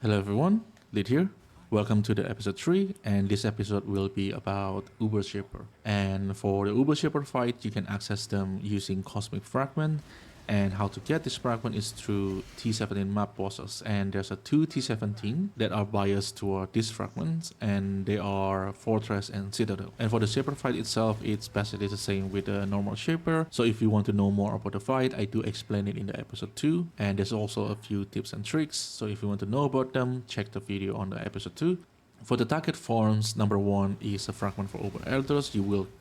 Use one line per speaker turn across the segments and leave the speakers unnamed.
Hello everyone, Lid here. Welcome to the episode 3, and this episode will be about Uber Shaper. And for the Uber Shaper fight, you can access them using Cosmic Fragment, and how to get this fragment is through T17 map bosses. And there's a 2 T17 that are biased toward these fragments, and they are Fortress and Citadel. And for the Shaper fight itself, it's basically the same with the normal Shaper. So if you want to know more about the fight, I do explain it in the episode 2, and there's also a few tips and tricks. So if you want to know about them, check the video on the episode 2. For the target forms, number 1 is a fragment for Uber Elders.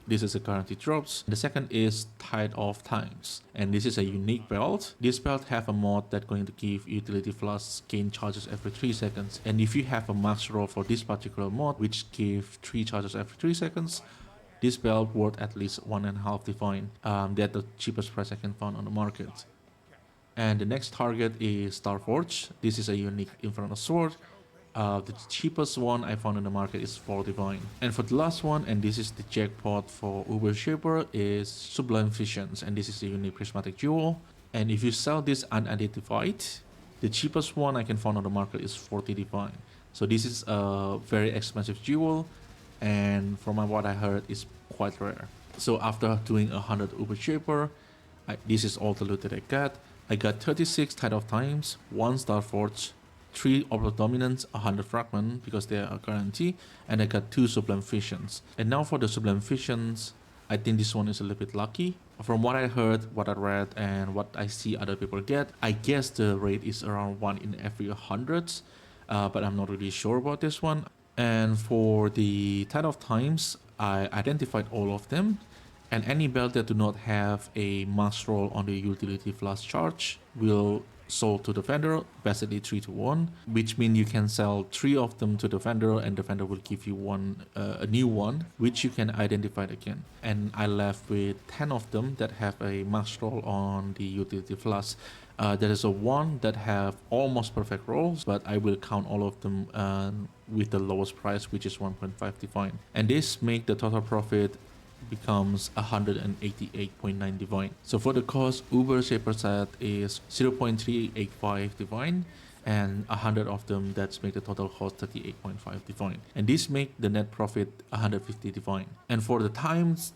This is a guaranteed drops. The second is Tide of Times, and this is a unique belt. This belt have a mod that's going to give utility flask gain charges every 3 seconds. And if you have a max roll for this particular mod, which give 3 charges every 3 seconds, this belt worth at least 1.5 divine. That's the cheapest price I can find on the market. And the next target is Starforge. This is a unique Infernal Sword. The cheapest one I found in the market is 4 divine. And for the last one, and this is the jackpot for Uber Shaper, is Sublime Visions, and this is a unique prismatic jewel. And if you sell this unidentified, the cheapest one I can find on the market is 40 divine. So this is a very expensive jewel, and from what I heard, it's quite rare. So after doing 100 Uber Shaper, this is all the loot that I got. I got 36 Tide of Times, 1 Starforge, 3 Orbital Dominance, 100 Fragment because they are a guarantee, and I got 2 Sublime Visions. And now for the Sublime Visions, I think this one is a little bit lucky. From what I heard, what I read, and what I see other people get, I guess the rate is around 1 in every 100, but I'm not really sure about this one. And for the Tide of Times, I identified all of them. And any belt that do not have a max roll on the utility flask charge will sold to the vendor, basically 3 to 1, which means you can sell 3 of them to the vendor, and the vendor will give you a new one, which you can identify again. And I left with 10 of them that have a max roll on the utility flask. There is a 1 that have almost perfect rolls, but I will count all of them with the lowest price, which is 1.5 divine. And this make the total profit becomes 188.9 divine. So for the cost, Uber Shaper set is 0.385 divine, and 100 of them, that's make the total cost 38.5 divine. And this make the net profit 150 divine. And for the times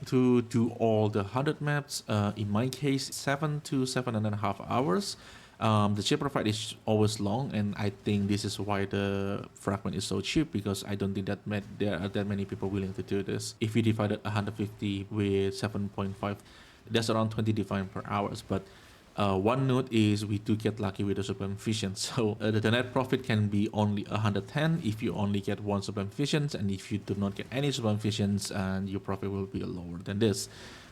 to do all the 100 maps, in my case 7 to 7.5 hours. The Shaper fight is always long, and I think this is why the fragment is so cheap, because I don't think that there are that many people willing to do this. If you divided 150 with 7.5, that's around 20 divine per hours. But one note is we do get lucky with the Sublime Vision. So the net profit can be only 110 if you only get 1 Sublime Visions, and if you do not get any Sublime Visions, and your profit will be lower than this.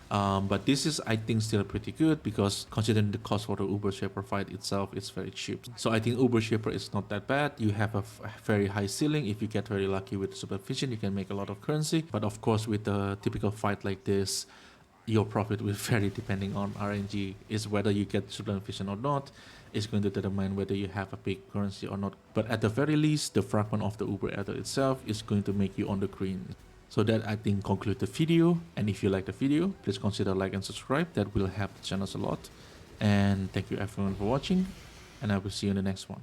But this is, I think, still pretty good, because considering the cost for the Uber Shaper fight itself, it's very cheap. So I think Uber Shaper is not that bad. You have a very high ceiling. If you get very lucky with the Sublime Vision, you can make a lot of currency. But of course, with a typical fight like this, your profit will vary depending on RNG. Is whether you get Sublime Vision or not is going to determine whether you have a big currency or not. But at the very least, the fragment of the Uber Elder itself is going to make you on the green. So that, I think, conclude the video. And if you like the video, please consider like and subscribe. That will help the channel a lot. And thank you everyone for watching, and I will see you in the next one.